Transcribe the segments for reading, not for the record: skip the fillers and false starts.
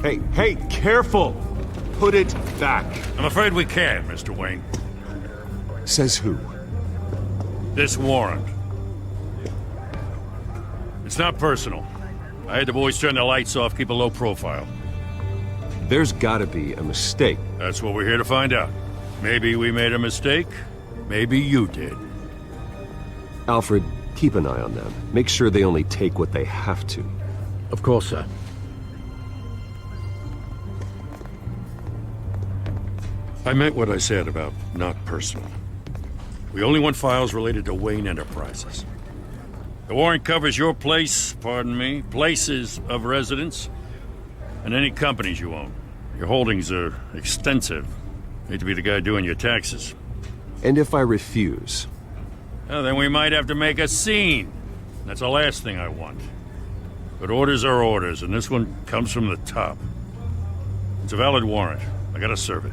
Hey, careful! Put it back. I'm afraid we can't, Mr. Wayne. Says who? This warrant. It's not personal. I had the boys turn the lights off, keep a low profile. There's gotta be a mistake. That's what we're here to find out. Maybe we made a mistake. Maybe you did. Alfred, keep an eye on them. Make sure they only take what they have to. Of course, sir. I meant what I said about not personal. We only want files related to Wayne Enterprises. The warrant covers your place, pardon me, places of residence, and any companies you own. Your holdings are extensive. Need to be the guy doing your taxes. And if I refuse? Well, then we might have to make a scene. That's the last thing I want. But orders are orders, and this one comes from the top. It's a valid warrant. I gotta serve it.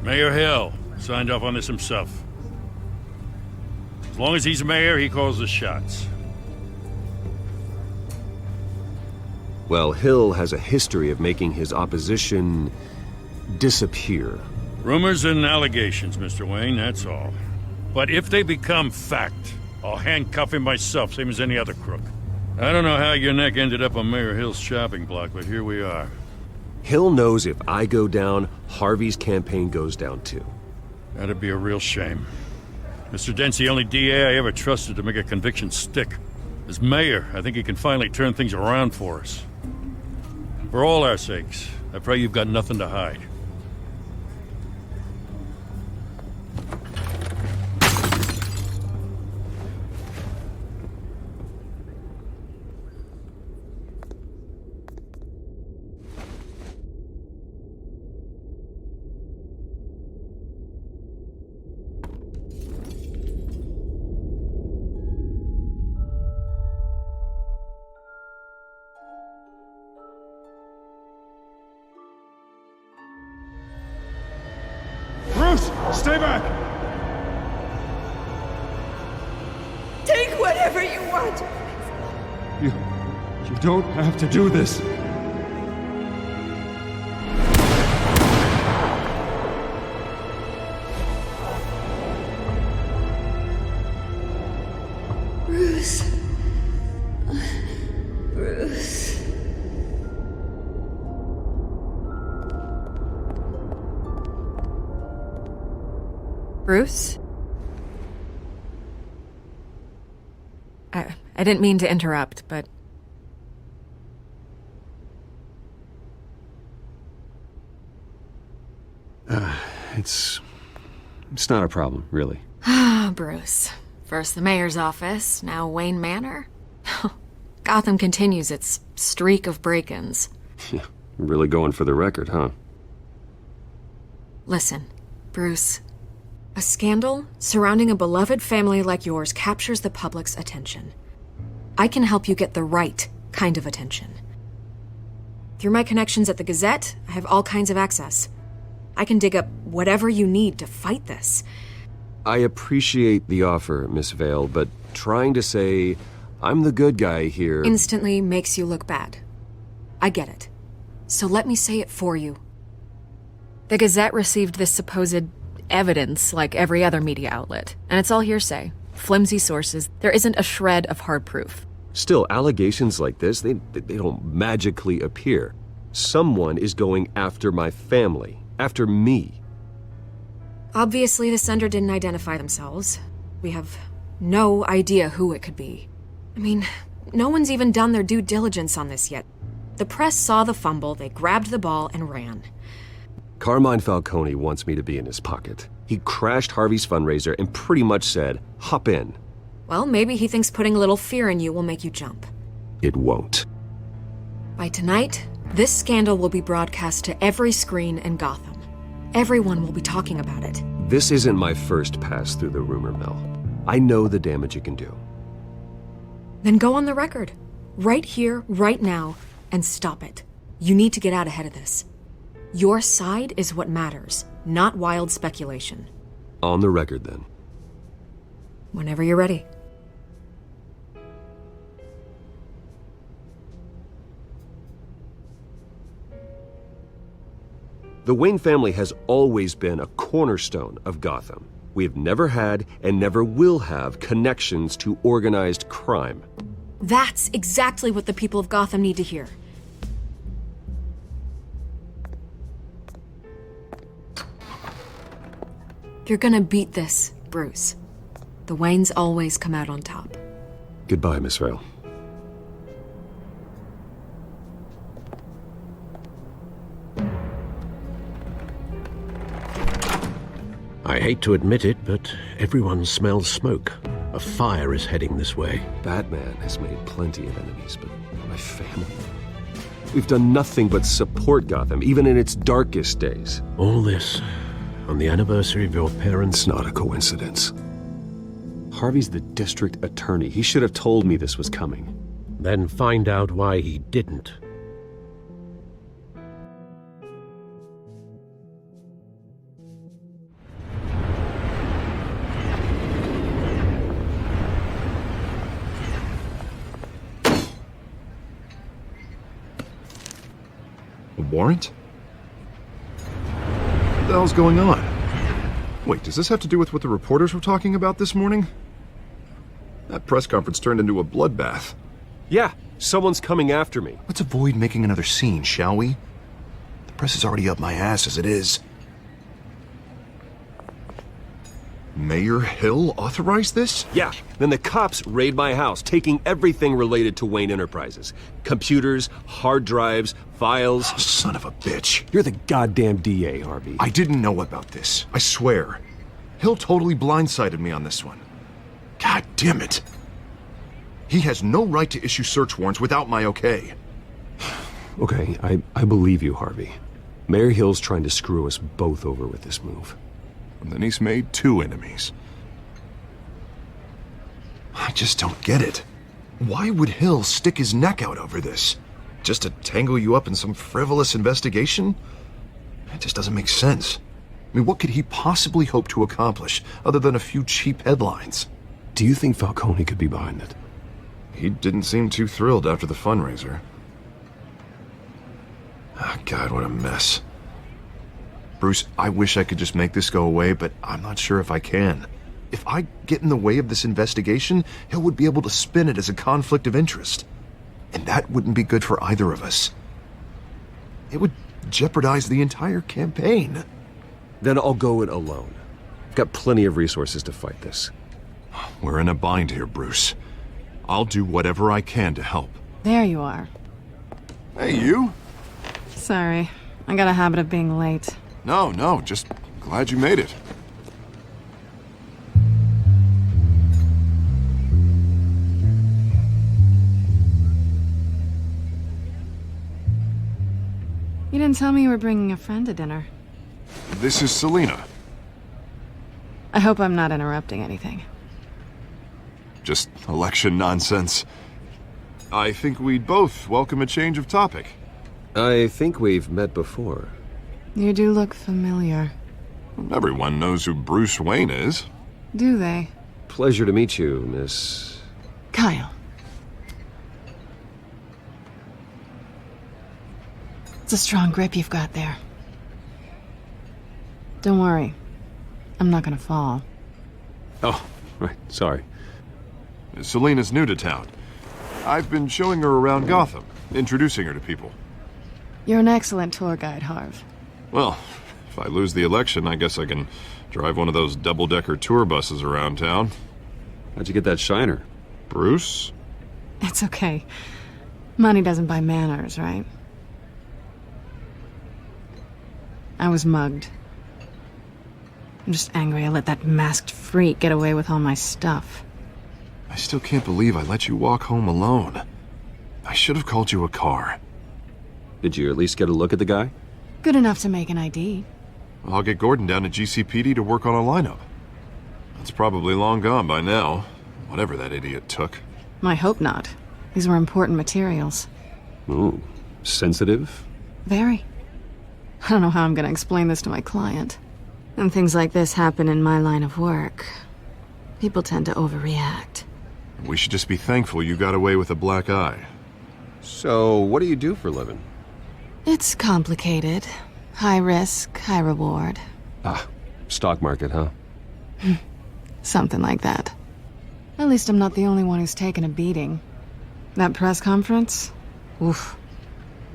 Mayor Hill signed off on this himself. As long as he's mayor, he calls the shots. Well, Hill has a history of making his opposition disappear. Rumors and allegations, Mr. Wayne, that's all. But if they become fact, I'll handcuff him myself, same as any other crook. I don't know how your neck ended up on Mayor Hill's shopping block, but here we are. Hill knows if I go down, Harvey's campaign goes down too. That'd be a real shame. Mr. Dent's the only DA I ever trusted to make a conviction stick. As mayor, I think he can finally turn things around for us. For all our sakes, I pray you've got nothing to hide. Bruce, stay back! Take whatever you want. You don't have to do this. Bruce. Bruce. Bruce? I didn't mean to interrupt, but... It's not a problem, really. Ah, Bruce. First the mayor's office, now Wayne Manor. Gotham continues its streak of break-ins. Really going for the record, huh? Listen, Bruce. A scandal surrounding a beloved family like yours captures the public's attention. I can help you get the right kind of attention. Through my connections at the Gazette, I have all kinds of access. I can dig up whatever you need to fight this. I appreciate the offer, Miss Vale, but trying to say I'm the good guy here... Instantly makes you look bad. I get it. So let me say it for you. The Gazette received this supposed evidence like every other media outlet, and it's all hearsay. Flimsy sources. There isn't a shred of hard proof. Still, allegations like this, they don't magically appear. Someone is going after my family, after me. Obviously, the sender didn't identify themselves. We have no idea who it could be. I mean, no one's even done their due diligence on this yet. The press saw the fumble, they grabbed the ball and ran. Carmine Falcone wants me to be in his pocket. He crashed Harvey's fundraiser and pretty much said, hop in. Well, maybe he thinks putting a little fear in you will make you jump. It won't. By tonight, this scandal will be broadcast to every screen in Gotham. Everyone will be talking about it. This isn't my first pass through the rumor mill. I know the damage it can do. Then go on the record. Right here, right now, and stop it. You need to get out ahead of this. Your side is what matters, not wild speculation. On the record, then. Whenever you're ready. The Wayne family has always been a cornerstone of Gotham. We have never had and never will have connections to organized crime. That's exactly what the people of Gotham need to hear. You're gonna beat this, Bruce. The Waynes always come out on top. Goodbye, Miss Vale. I hate to admit it, but everyone smells smoke. A fire is heading this way. Batman has made plenty of enemies, but my family... We've done nothing but support Gotham, even in its darkest days. All this on the anniversary of your parents' It's not a coincidence. Harvey's the district attorney. He should have told me this was coming. Then find out why he didn't. A warrant? What the hell's going on? Wait, does this have to do with what the reporters were talking about this morning? That press conference turned into a bloodbath. Yeah, someone's coming after me. Let's avoid making another scene, shall we? The press is already up my ass as it is. Mayor Hill authorized this? Yeah, then the cops raid my house, taking everything related to Wayne Enterprises. Computers, hard drives, files. Oh, son of a bitch. You're the goddamn DA, Harvey. I didn't know about this. I swear. Hill totally blindsided me on this one. God damn it. He has no right to issue search warrants without my okay. Okay, I believe you, Harvey. Mayor Hill's trying to screw us both over with this move. And then he's made 2 enemies. I just don't get it. Why would Hill stick his neck out over this? Just to tangle you up in some frivolous investigation? It just doesn't make sense. I mean, what could he possibly hope to accomplish other than a few cheap headlines? Do you think Falcone could be behind it? He didn't seem too thrilled after the fundraiser. Ah, God, what a mess. Bruce, I wish I could just make this go away, but I'm not sure if I can. If I get in the way of this investigation, Hill would be able to spin it as a conflict of interest. And that wouldn't be good for either of us. It would jeopardize the entire campaign. Then I'll go it alone. I've got plenty of resources to fight this. We're in a bind here, Bruce. I'll do whatever I can to help. There you are. Hey, you? Sorry, I got a habit of being late. No, just glad you made it. You didn't tell me you were bringing a friend to dinner. This is Selina. I hope I'm not interrupting anything. Just election nonsense. I think we'd both welcome a change of topic. I think we've met before. You do look familiar. Everyone knows who Bruce Wayne is. Do they? Pleasure to meet you, Miss... Kyle. It's a strong grip you've got there. Don't worry. I'm not gonna fall. Oh, right, sorry. Selina's new to town. I've been showing her around Gotham, introducing her to people. You're an excellent tour guide, Harv. Well, if I lose the election, I guess I can drive one of those double-decker tour buses around town. How'd you get that shiner? Bruce? It's okay. Money doesn't buy manners, right? I was mugged. I'm just angry I let that masked freak get away with all my stuff. I still can't believe I let you walk home alone. I should have called you a car. Did you at least get a look at the guy? Good enough to make an ID. I'll get Gordon down to GCPD to work on a lineup. It's probably long gone by now, whatever that idiot took. I hope not. These were important materials. Ooh, sensitive? Very. I don't know how I'm gonna explain this to my client. And things like this happen in my line of work. People tend to overreact. We should just be thankful you got away with a black eye. So, what do you do for a living? It's complicated. High risk, high reward. Ah, stock market, huh? Something like that. At least I'm not the only one who's taken a beating. That press conference? Oof.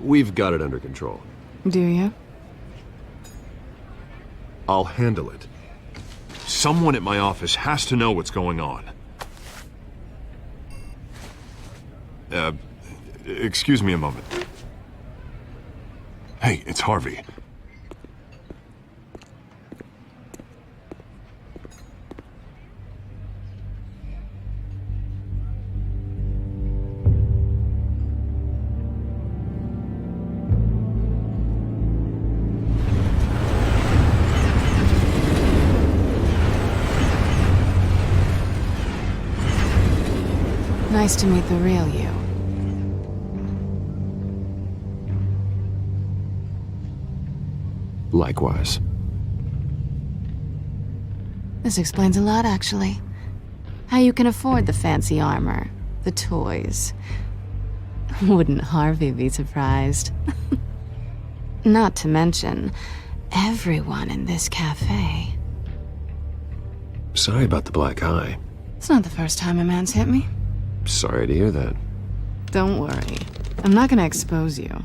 We've got it under control. Do you? I'll handle it. Someone at my office has to know what's going on. Excuse me a moment. Hey, it's Harvey. Nice to meet the real you. Likewise. This explains a lot, actually. How you can afford the fancy armor, the toys. Wouldn't Harvey be surprised? Not to mention, everyone in this cafe. Sorry about the black eye. It's not the first time a man's hit me. Sorry to hear that. Don't worry. I'm not gonna expose you.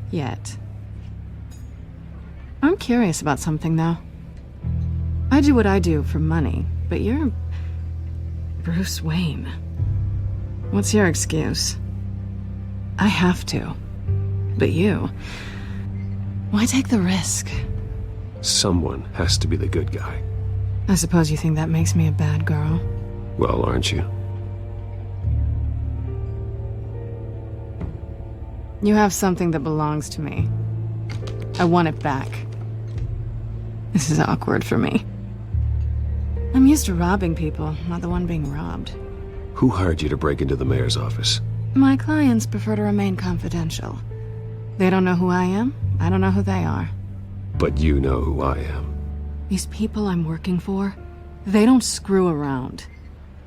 Yet. I'm curious about something, though. I do what I do for money, but you're... Bruce Wayne. What's your excuse? I have to. But you... Why take the risk? Someone has to be the good guy. I suppose you think that makes me a bad girl. Well, aren't you? You have something that belongs to me. I want it back. This is awkward for me. I'm used to robbing people, not the one being robbed. Who hired you to break into the mayor's office? My clients prefer to remain confidential. They don't know who I am, I don't know who they are. But you know who I am. These people I'm working for, they don't screw around.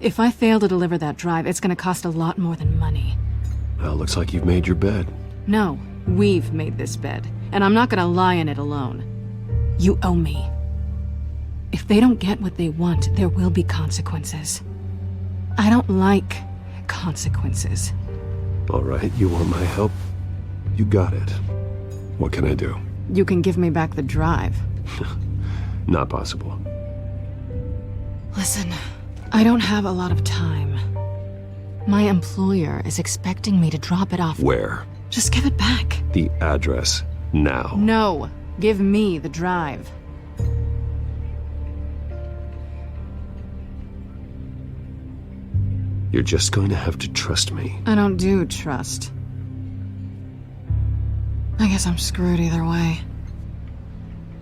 If I fail to deliver that drive, it's gonna cost a lot more than money. Well, looks like you've made your bed. No, we've made this bed, and I'm not gonna lie in it alone. You owe me. If they don't get what they want, there will be consequences. I don't like consequences. All right, you want my help? You got it. What can I do? You can give me back the drive. Not possible. Listen, I don't have a lot of time. My employer is expecting me to drop it off. Where? Just give it back. The address, now. No, give me the drive. You're just going to have to trust me. I don't do trust. I guess I'm screwed either way.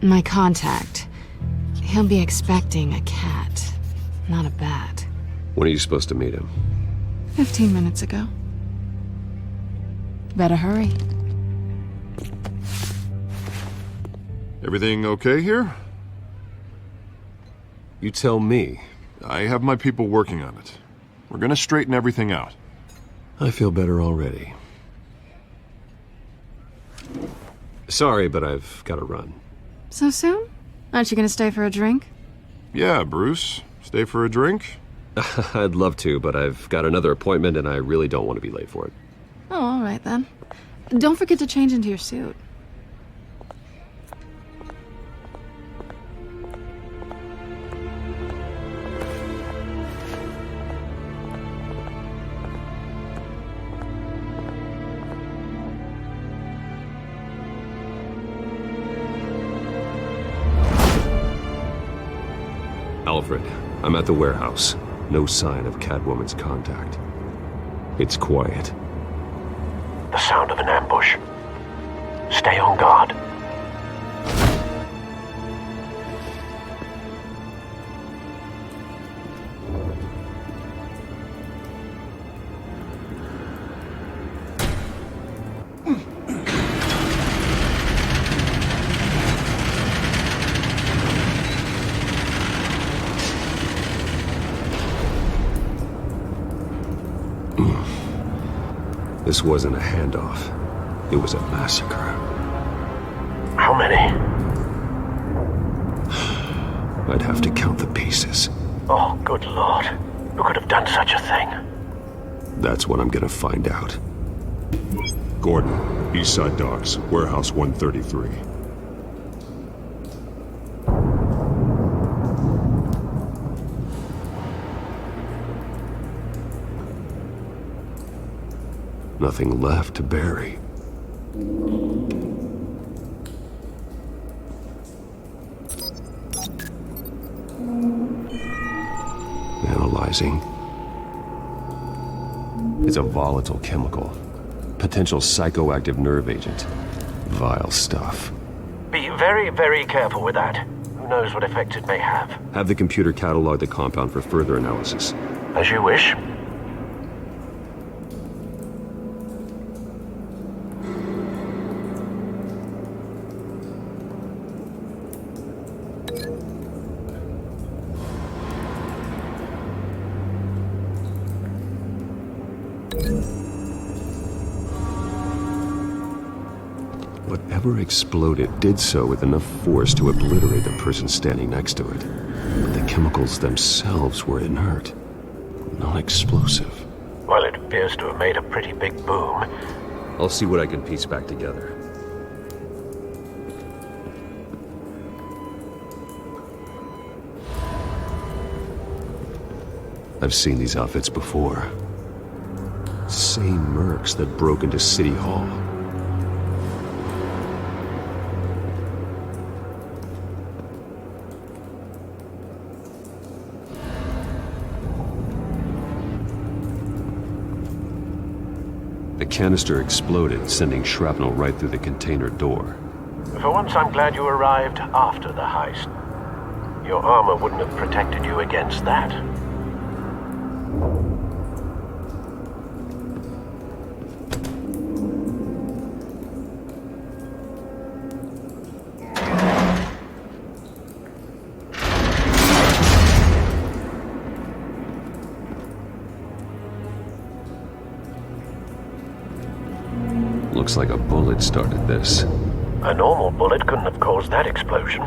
My contact, he'll be expecting a cat, not a bat. When are you supposed to meet him? 15 minutes ago. Better hurry. Everything okay here? You tell me. I have my people working on it. We're gonna straighten everything out. I feel better already. Sorry, but I've got to run. So soon? Aren't you gonna stay for a drink? Yeah, Bruce. Stay for a drink? I'd love to, but I've got another appointment and I really don't want to be late for it. Oh, all right then. Don't forget to change into your suit. Alfred, I'm at the warehouse. No sign of Catwoman's contact. It's quiet. The sound of an ambush. Stay on guard. This wasn't a handoff. It was a massacre. How many? I'd have to count the pieces. Oh, good lord. Who could have done such a thing? That's what I'm gonna find out. Gordon, Eastside Docks, Warehouse 133. Nothing left to bury. Analyzing. It's a volatile chemical. Potential psychoactive nerve agent. Vile stuff. Be very, very careful with that. Who knows what effects it may have. Have the computer catalog the compound for further analysis. As you wish. Whatever exploded did so with enough force to obliterate the person standing next to it. But the chemicals themselves were inert, non-explosive. Well, it appears to have made a pretty big boom. I'll see what I can piece back together. I've seen these outfits before. Same mercs that broke into City Hall. The canister exploded, sending shrapnel right through the container door. For once, I'm glad you arrived after the heist. Your armor wouldn't have protected you against that. Looks like a bullet started this. A normal bullet couldn't have caused that explosion.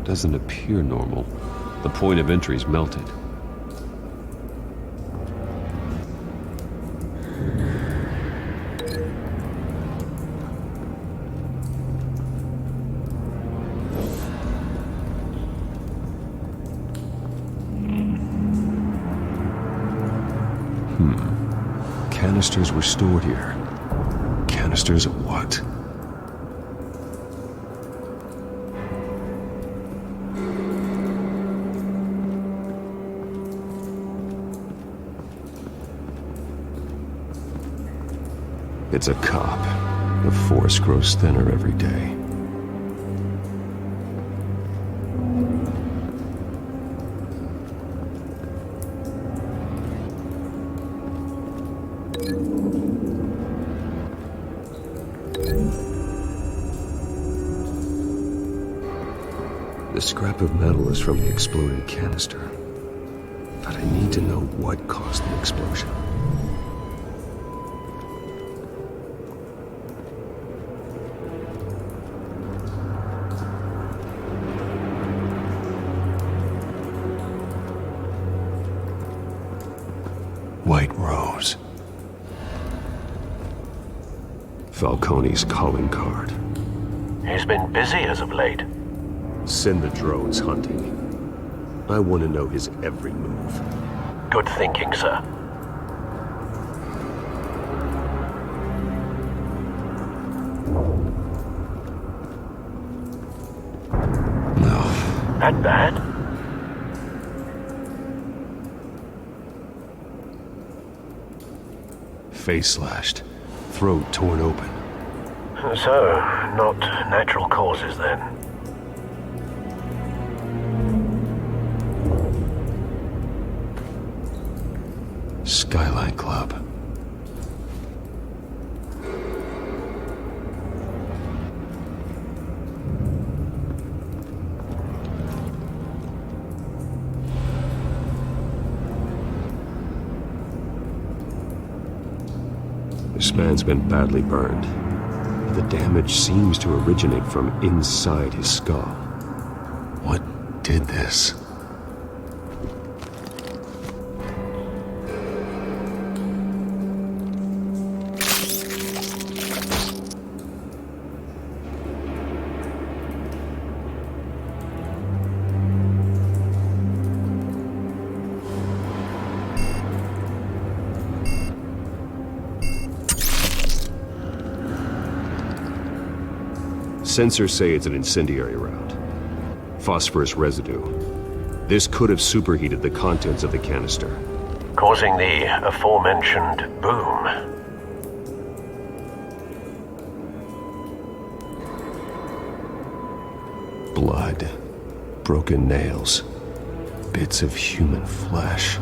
Doesn't appear normal. The point of entry's melted. Canisters were stored here. Canisters of what? It's a cop. The force grows thinner every day. The scrap of metal is from the exploded canister. But I need to know what caused the explosion. White Rose. Falcone's calling card. He's been busy as of late. Send the drones hunting. I want to know his every move. Good thinking, sir. No. That bad? Face slashed. Throat torn open. So, not natural causes then. Skyline Club. This man's been badly burned. The damage seems to originate from inside his skull. What did this? Sensors say it's an incendiary round. Phosphorus residue. This could have superheated the contents of the canister, causing the aforementioned boom. Blood, broken nails, bits of human flesh.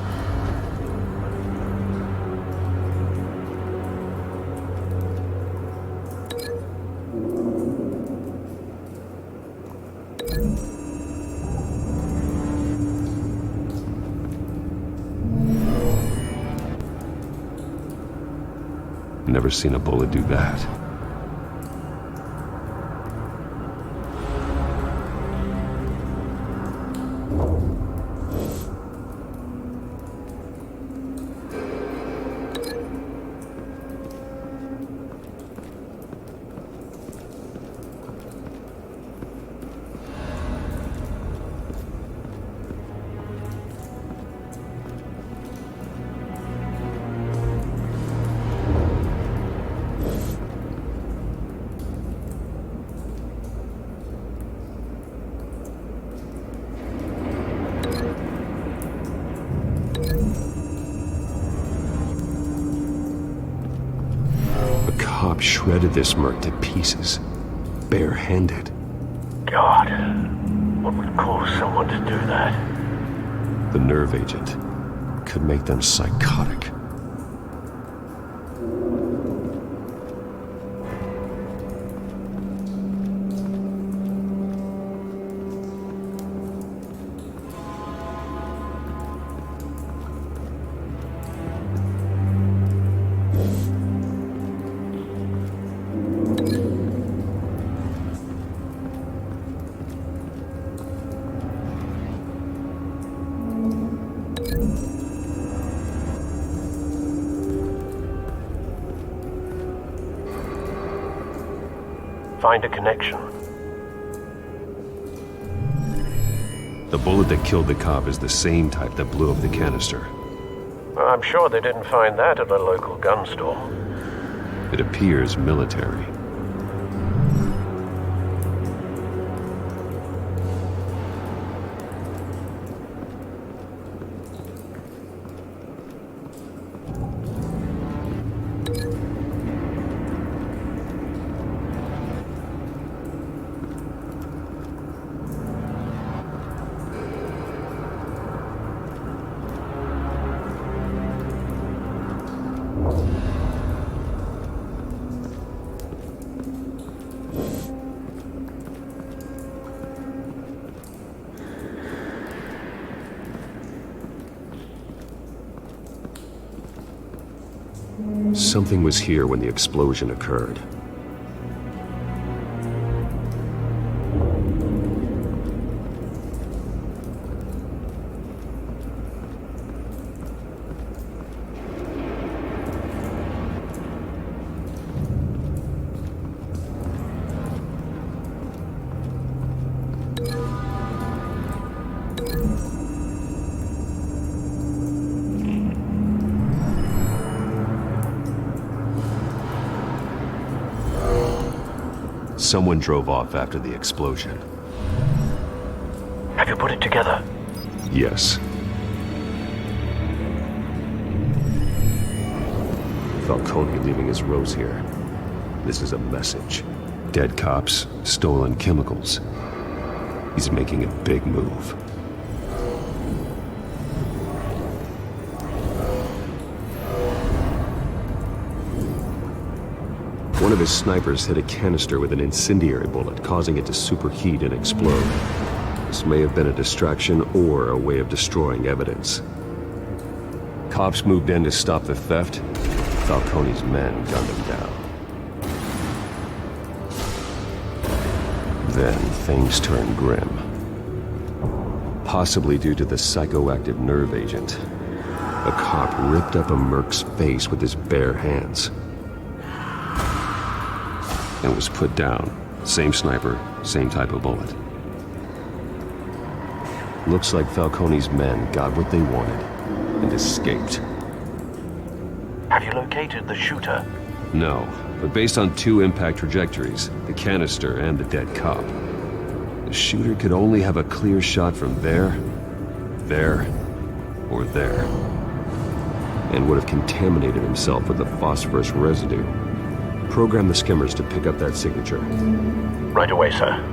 Never seen a bullet do that. Cop shredded this merc to pieces, bare-handed. God, what would cause someone to do that? The nerve agent could make them psychotic. Find a connection. The bullet that killed the cop is the same type that blew up the canister. I'm sure they didn't find that at a local gun store. It appears military. Something was here when the explosion occurred. Someone drove off after the explosion. Have you put it together? Yes. Falcone leaving his rose here. This is a message. Dead cops, stolen chemicals. He's making a big move. One of his snipers hit a canister with an incendiary bullet, causing it to superheat and explode. This may have been a distraction or a way of destroying evidence. Cops moved in to stop the theft. Falcone's men gunned him down. Then things turn grim. Possibly due to the psychoactive nerve agent. A cop ripped up a merc's face with his bare hands. And was put down. Same sniper, same type of bullet. Looks like Falcone's men got what they wanted and escaped. Have you located the shooter? No, but based on 2 impact trajectories, the canister and the dead cop, the shooter could only have a clear shot from there, or there, and would have contaminated himself with the phosphorus residue. Program the skimmers to pick up that signature. Right away, sir.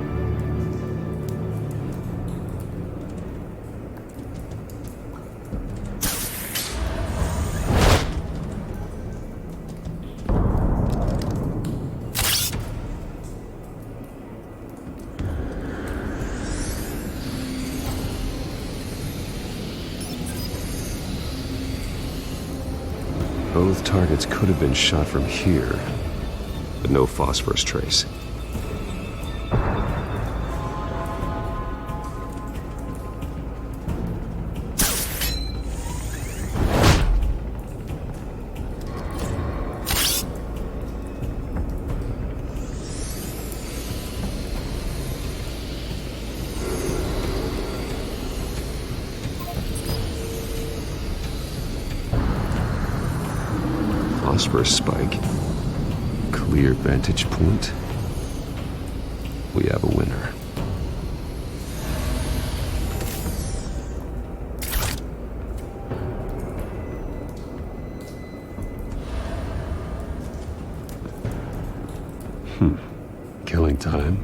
Both targets could have been shot from here, but no phosphorus trace. Phosphorus spike. Clear vantage point. We have a winner. Killing time.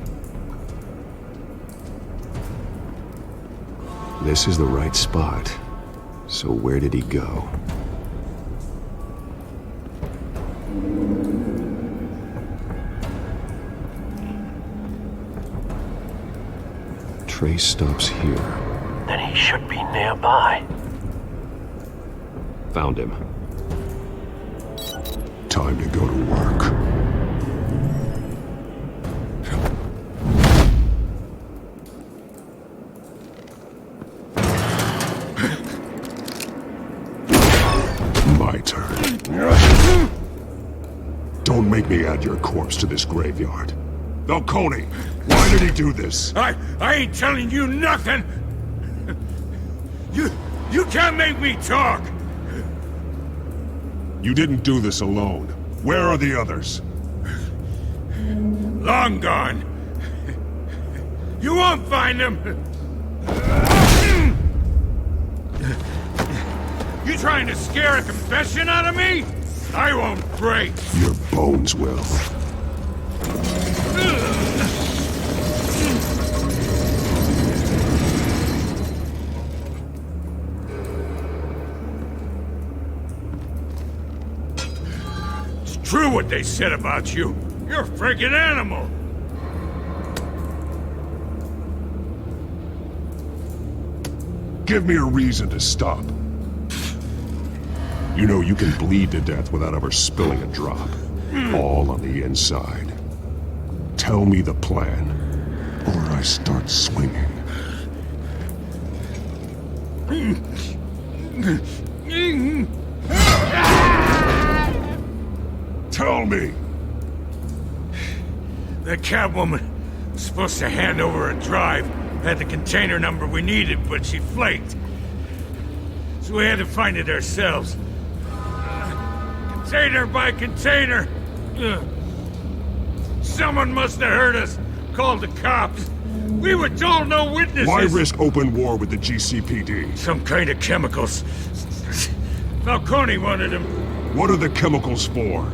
This is the right spot. So where did he go? Trace stops here. Then he should be nearby. Found him. Time to go to work. My turn. Don't make me add your corpse to this graveyard. Falcone, why did he do this? I ain't telling you nothing! You can't make me talk! You didn't do this alone. Where are the others? Long gone. You won't find them! You trying to scare a confession out of me? I won't break! Your bones will. It's true what they said about you. You're a freaking animal! Give me a reason to stop. You know you can bleed to death without ever spilling a drop. All on the inside. Tell me the plan, or I start swinging. Tell me! The Catwoman was supposed to hand over a drive. Had the container number we needed, but she flaked. So we had to find it ourselves. Container by container. Someone must have heard us. Called the cops. We were told no witnesses. Why risk open war with the GCPD? Some kind of chemicals. Falcone wanted them. What are the chemicals for?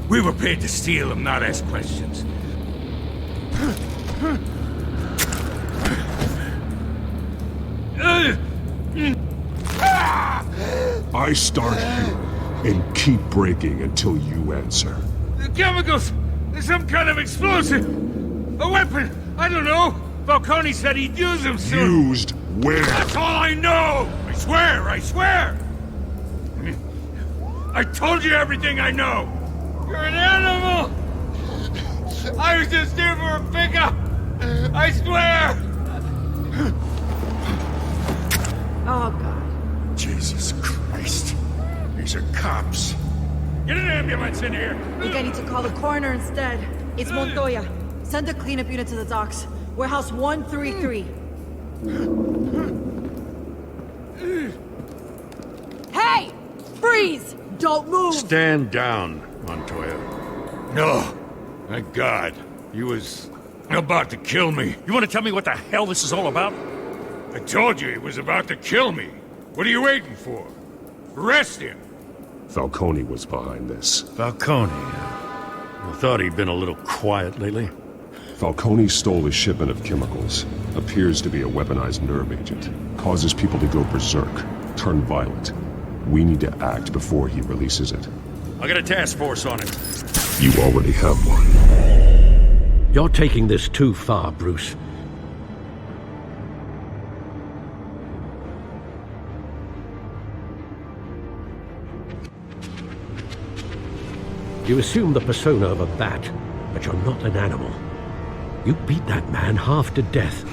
We were paid to steal them, not ask questions. I start here and keep breaking until you answer. The chemicals! There's some kind of explosive! A weapon! I don't know! Falcone said he'd use them soon! Used where? That's all I know! I swear! I swear! I told you everything I know! You're an animal! I was just here for a pickup! I swear! Oh, God. Jesus Christ. These are cops. Get an ambulance in here! I think I need to call the coroner instead. It's Montoya. Send a cleanup unit to the docks. Warehouse 133. Hey! Freeze! Don't move! Stand down, Montoya. No. Thank God. He was about to kill me. You want to tell me what the hell this is all about? I told you he was about to kill me. What are you waiting for? Arrest him! Falcone was behind this. Falcone. I thought he'd been a little quiet lately. Falcone stole a shipment of chemicals. Appears to be a weaponized nerve agent. Causes people to go berserk, turn violent. We need to act before he releases it. I got a task force on it. You already have one. You're taking this too far, Bruce. You assume the persona of a bat, but you're not an animal. You beat that man half to death.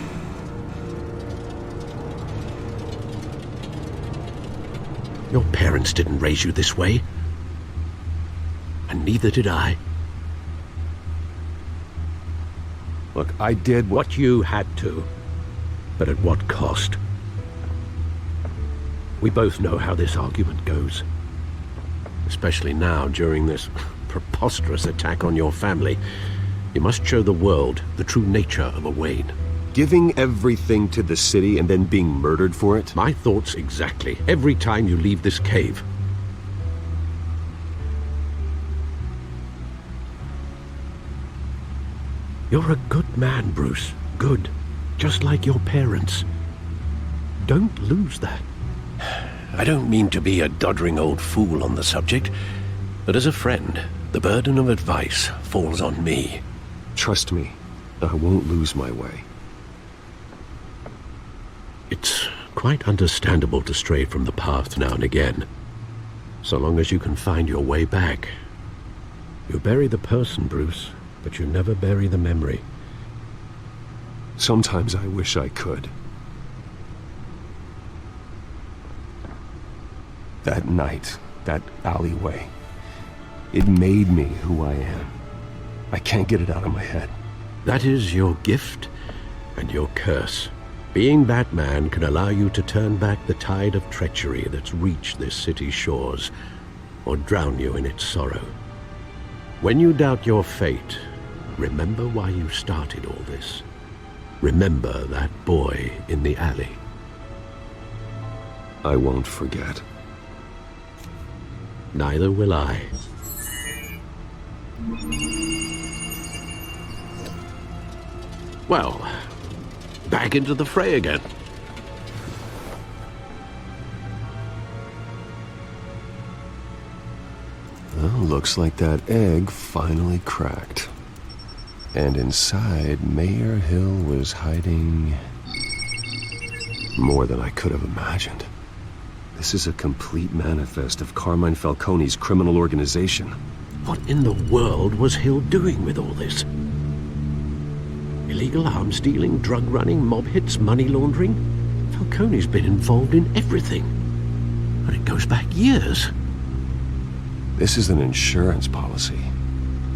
Your parents didn't raise you this way. And neither did I. Look, I did What you had to, but at what cost? We both know how this argument goes. Especially now, during this preposterous attack on your family. You must show the world the true nature of a Wayne. Giving everything to the city and then being murdered for it? My thoughts exactly, every time you leave this cave. You're a good man, Bruce. Good. Just like your parents. Don't lose that. I don't mean to be a doddering old fool on the subject, but as a friend, the burden of advice falls on me. Trust me, I won't lose my way. It's quite understandable to stray from the path now and again, so long as you can find your way back. You bury the person, Bruce, but you never bury the memory. Sometimes I wish I could. That night, that alleyway, it made me who I am. I can't get it out of my head. That is your gift and your curse. Being Batman can allow you to turn back the tide of treachery that's reached this city's shores, or drown you in its sorrow. When you doubt your fate, remember why you started all this. Remember that boy in the alley. I won't forget. Neither will I. Well, back into the fray again. Well, looks like that egg finally cracked. And inside, Mayor Hill was hiding more than I could have imagined. This is a complete manifest of Carmine Falcone's criminal organization. What in the world was Hill doing with all this? Illegal arms dealing, drug running, mob hits, money laundering? Falcone's been involved in everything. And it goes back years. This is an insurance policy.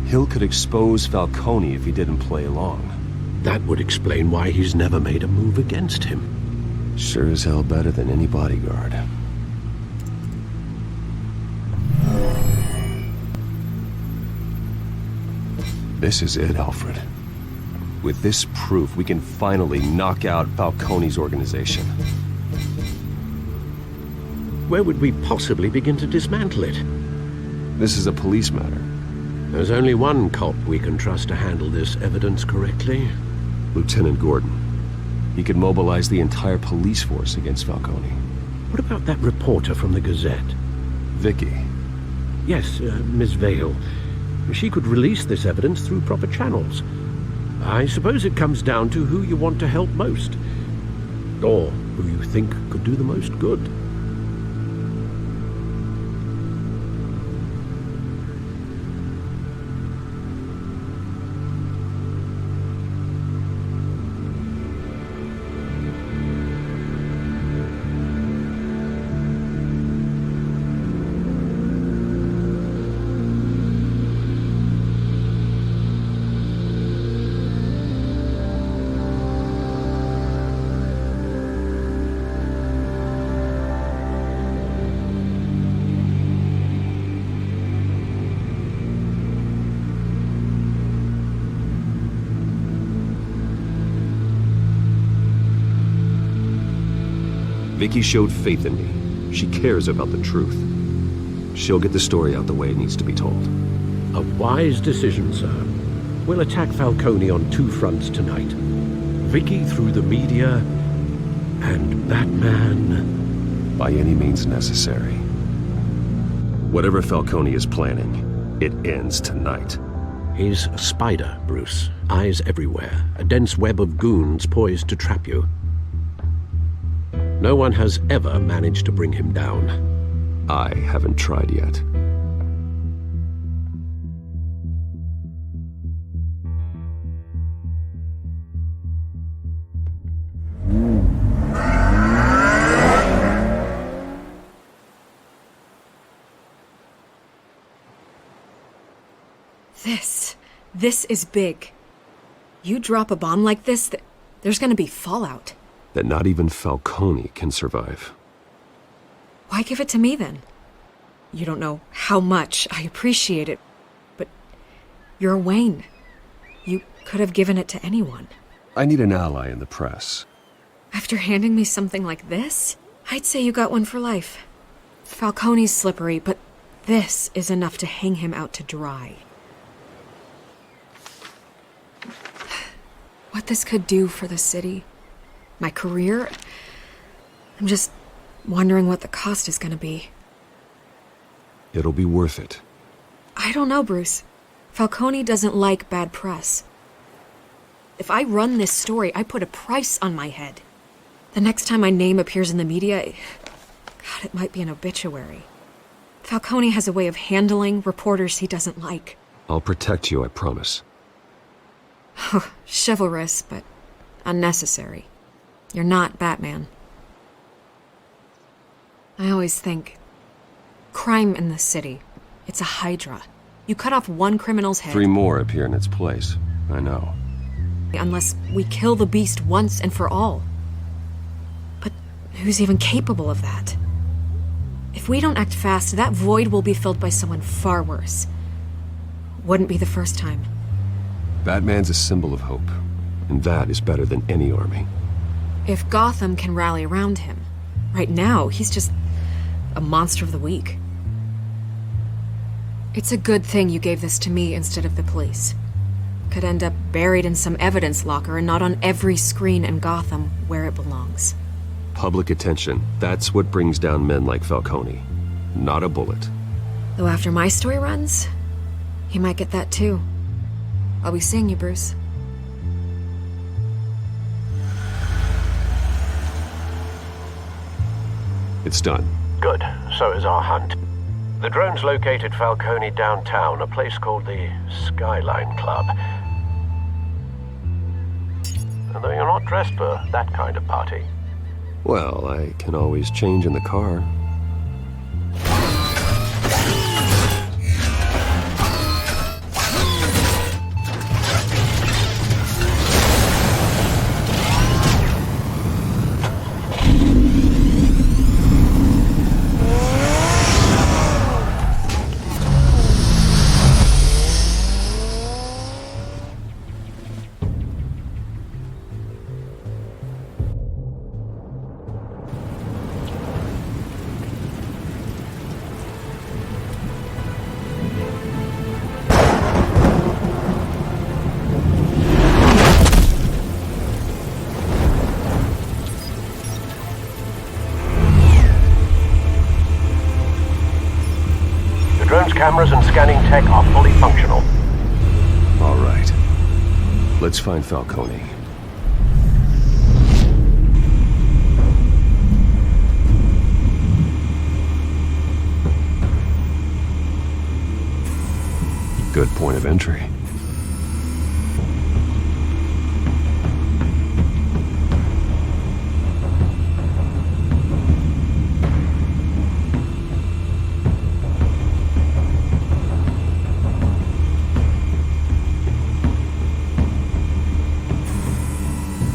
Hill could expose Falcone if he didn't play along. That would explain why he's never made a move against him. Sure as hell better than any bodyguard. This is it, Alfred. With this proof, we can finally knock out Falcone's organization. Where would we possibly begin to dismantle it? This is a police matter. There's only one cop we can trust to handle this evidence correctly. Lieutenant Gordon. He could mobilize the entire police force against Falcone. What about that reporter from the Gazette? Vicky. Yes, Miss Vale. She could release this evidence through proper channels. I suppose it comes down to who you want to help most. Or who you think could do the most good. Vicky showed faith in me. She cares about the truth. She'll get the story out the way it needs to be told. A wise decision, sir. We'll attack Falcone on two fronts tonight. Vicky through the media, and Batman... by any means necessary. Whatever Falcone is planning, it ends tonight. He's a spider, Bruce. Eyes everywhere. A dense web of goons poised to trap you. No one has ever managed to bring him down. I haven't tried yet. This is big. You drop a bomb like this, there's gonna be fallout. That not even Falcone can survive. Why give it to me then? You don't know how much I appreciate it, but you're Wayne. You could have given it to anyone. I need an ally in the press. After handing me something like this, I'd say you got one for life. Falcone's slippery, but this is enough to hang him out to dry. What this could do for the city, my career, I'm just wondering what the cost is gonna be. It'll be worth it. I don't know, Bruce. Falcone doesn't like bad press. If I run this story, I put a price on my head. The next time my name appears in the media, God, it might be an obituary. Falcone has a way of handling reporters he doesn't like. I'll protect you, I promise. Chivalrous, but unnecessary. You're not Batman. I always think, crime in the city, it's a hydra. You cut off one criminal's head... 3 more appear in its place. I know. Unless we kill the beast once and for all. But who's even capable of that? If we don't act fast, that void will be filled by someone far worse. Wouldn't be the first time. Batman's a symbol of hope, and that is better than any army. If Gotham can rally around him, right now he's just a monster of the week. It's a good thing you gave this to me instead of the police. Could end up buried in some evidence locker and not on every screen in Gotham where it belongs. Public attention, that's what brings down men like Falcone. Not a bullet. Though after my story runs, he might get that too. I'll be seeing you, Bruce. It's done. Good. So is our hunt. The drone's located Falcone downtown, a place called the Skyline Club. And though you're not dressed for that kind of party. Well, I can always change in the car. Cameras and scanning tech are fully functional. All right. Let's find Falcone. Good point of entry.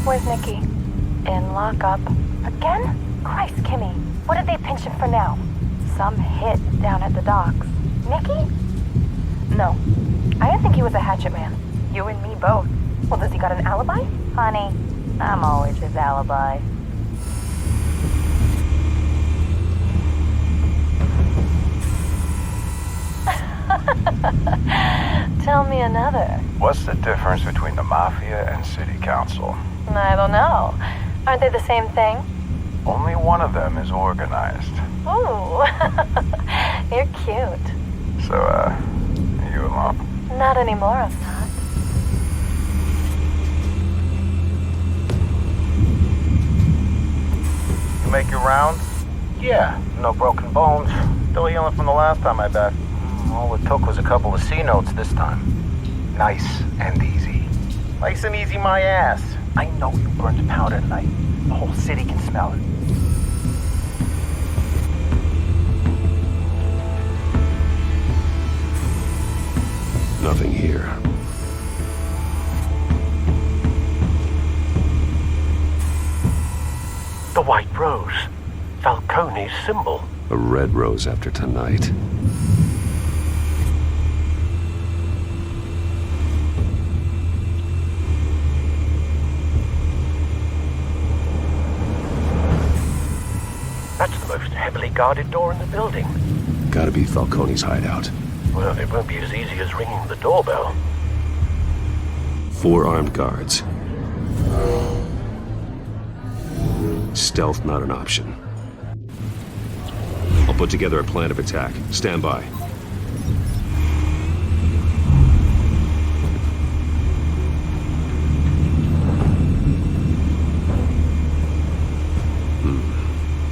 Where's Nicky? In lockup. Again? Christ, Kimmy. What did they pinch him for now? Some hit down at the docks. Nicky? No. I didn't think he was a hatchet man. You and me both. Well, does he got an alibi? Honey, I'm always his alibi. Tell me another. What's the difference between the Mafia and City Council? I don't know. Aren't they the same thing? Only one of them is organized. Ooh, you're cute. So, are you alone? Not anymore, I'm not. You make your rounds? Yeah, no broken bones. Still healing from the last time I bet. All it took was a couple of C notes this time. Nice and easy. Nice and easy my ass. I know you burned powder tonight. The whole city can smell it. Nothing here. The White Rose. Falcone's symbol. A red rose after tonight. That's the most heavily guarded door in the building. Gotta be Falcone's hideout. Well, it won't be as easy as ringing the doorbell. 4 armed guards. Stealth not an option. I'll put together a plan of attack. Stand by.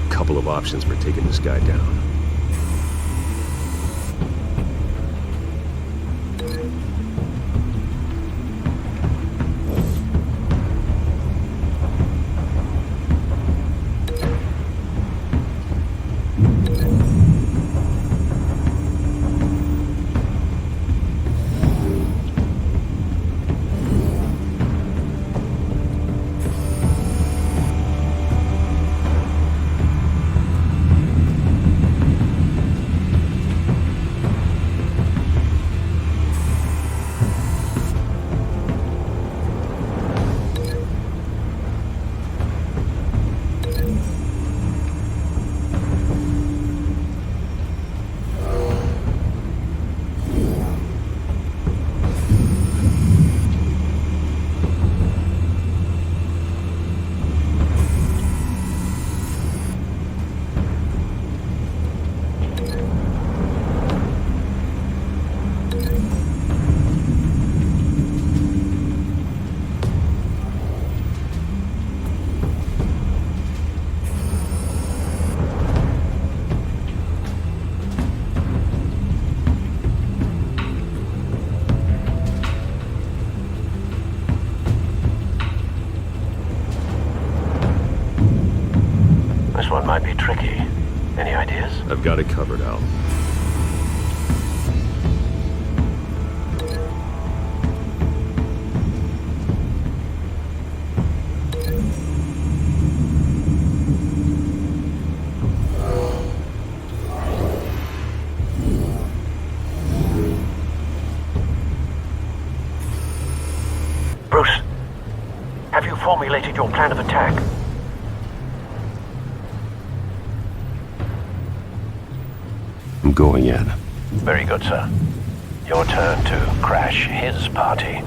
Couple of options for taking this guy down. This one might be tricky. Any ideas? I've got it covered, Al. Bruce, have you formulated your plan of attack? I'm going in. Very good, sir. Your turn to crash his party.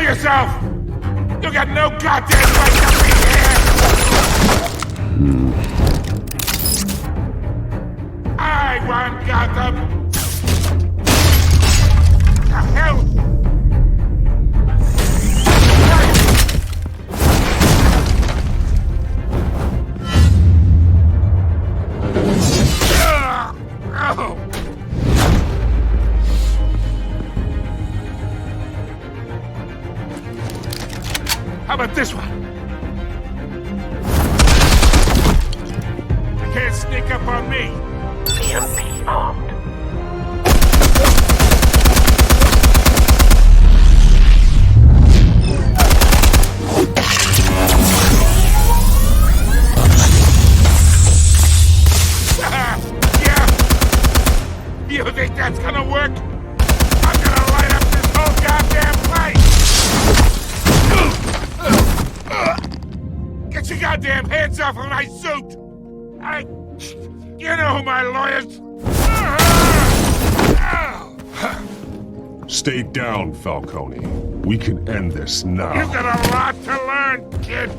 yourself! You got no goddamn right to be here! I want Gotham! The hell? How about this one? You can't sneak up on me. EMP armed. Yeah. You think that's gonna work? I'm gonna light up this whole goddamn place! Get your goddamn hands off of my suit! You know who my lawyers... Stay down, Falcone. We can end this now. You've got a lot to learn, kid.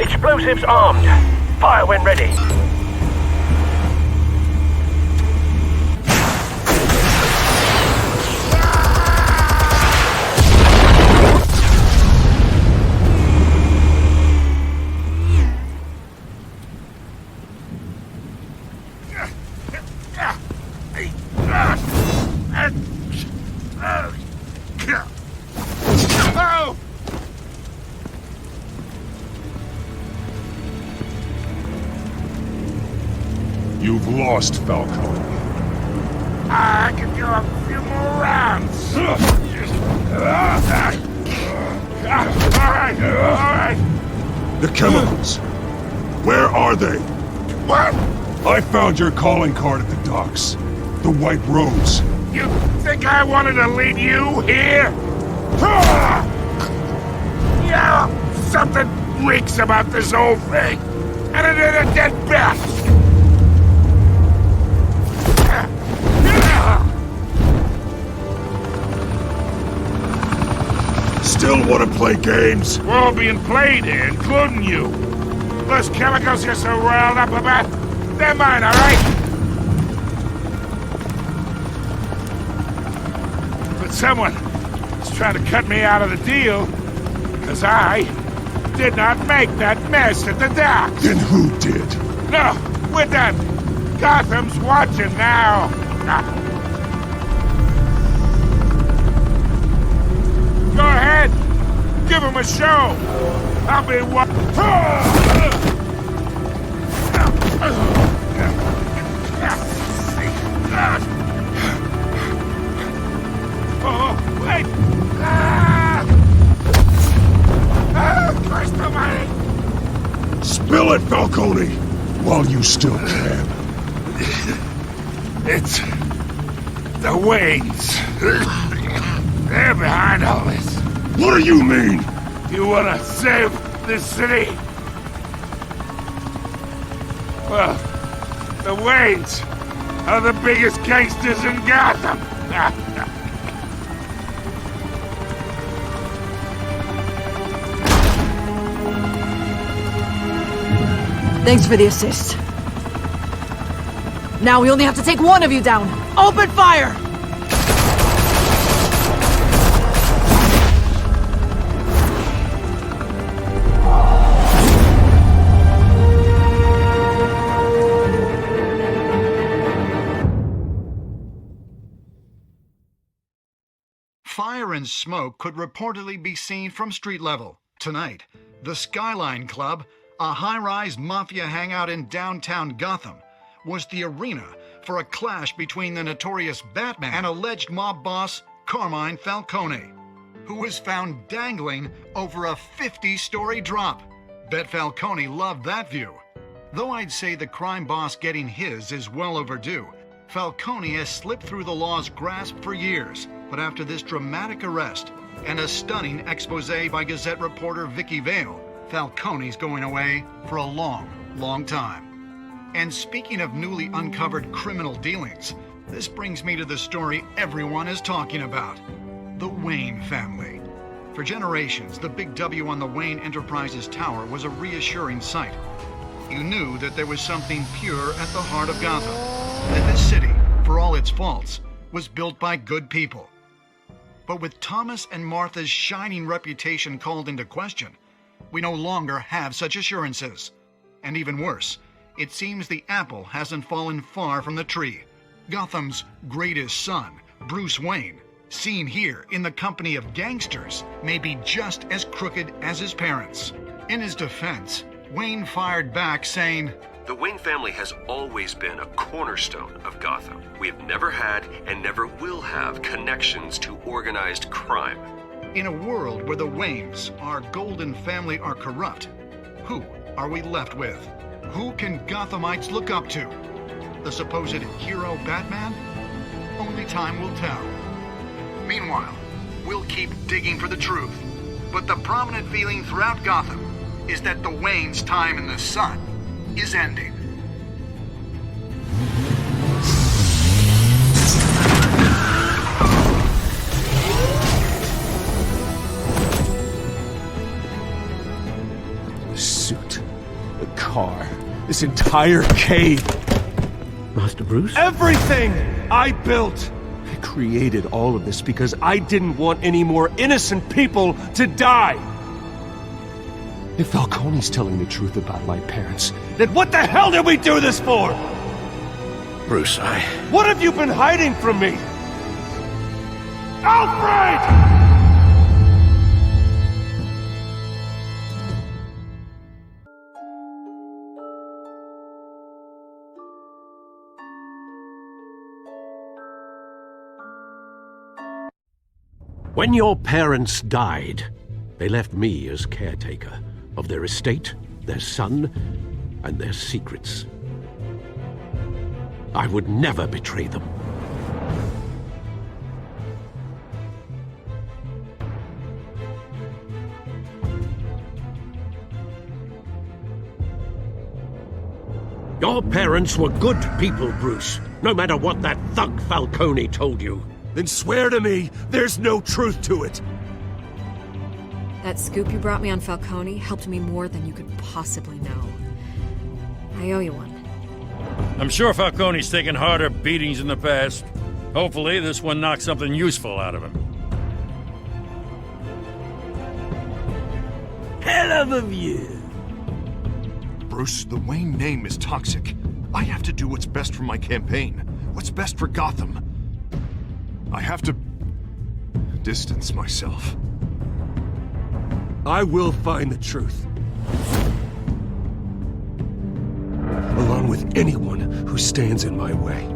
Explosives armed. Fire when ready. Oh! You've lost, Falcone. I could go a few more rounds. All right. The chemicals. Where are they? What? I found your calling card at the docks. The White Rose. You think I wanted to leave you here? Yeah, something reeks about this whole thing. And it ain't a dead bat. Still want to play games? We're all being played here, including you. Those chemicals you're so riled up about, they're mine, all right? But someone is trying to cut me out of the deal, because I did not make that mess at the docks. Then who did? No, we're done. Gotham's watching now. Go ahead. Give him a show. I'll be Oh, wait. Christ almighty. Spill it, Falcone, while you still can. It's the Waynes. They're behind all this. What do you mean? You wanna save this city? Well, the Waynes are the biggest gangsters in Gotham. Thanks for the assist. Now we only have to take one of you down. Open fire! Fire and smoke could reportedly be seen from street level. Tonight, the Skyline Club, a high-rise mafia hangout in downtown Gotham, was the arena for a clash between the notorious Batman and alleged mob boss Carmine Falcone, who was found dangling over a 50-story drop. Bet Falcone loved that view. Though I'd say the crime boss getting his is well overdue, Falcone has slipped through the law's grasp for years. But after this dramatic arrest, and a stunning expose by Gazette reporter Vicky Vale. Falcone's going away for a long, long time. And speaking of newly uncovered criminal dealings, this brings me to the story everyone is talking about. The Wayne family. For generations, the big W on the Wayne Enterprises tower was a reassuring sight. You knew that there was something pure at the heart of Gotham. That this city, for all its faults, was built by good people. But with Thomas and Martha's shining reputation called into question, we no longer have such assurances. And even worse, it seems the apple hasn't fallen far from the tree. Gotham's greatest son, Bruce Wayne, seen here in the company of gangsters, may be just as crooked as his parents. In his defense, Wayne fired back saying, "The Wayne family has always been a cornerstone of Gotham. We have never had and never will have connections to organized crime." In a world where the Waynes, our golden family, are corrupt, who are we left with? Who can Gothamites look up to? The supposed hero Batman? Only time will tell. Meanwhile, we'll keep digging for the truth. But the prominent feeling throughout Gotham is that the Waynes' time in the sun is ending. The suit, the car, this entire cave. Master Bruce? Everything I built! I created all of this because I didn't want any more innocent people to die! If Falcone's telling the truth about my parents, then what the hell did we do this for? Bruce, What have you been hiding from me? Alfred! When your parents died, they left me as caretaker of their estate, their son, and their secrets. I would never betray them. Your parents were good people, Bruce, no matter what that thug Falcone told you. Then swear to me there's no truth to it. That scoop you brought me on Falcone helped me more than you could possibly know. I owe you one. I'm sure Falcone's taken harder beatings in the past. Hopefully this one knocks something useful out of him. Hell of a view. Bruce, the Wayne name is toxic. I have to do what's best for my campaign. What's best for Gotham. I have to distance myself. I will find the truth. Along with anyone who stands in my way.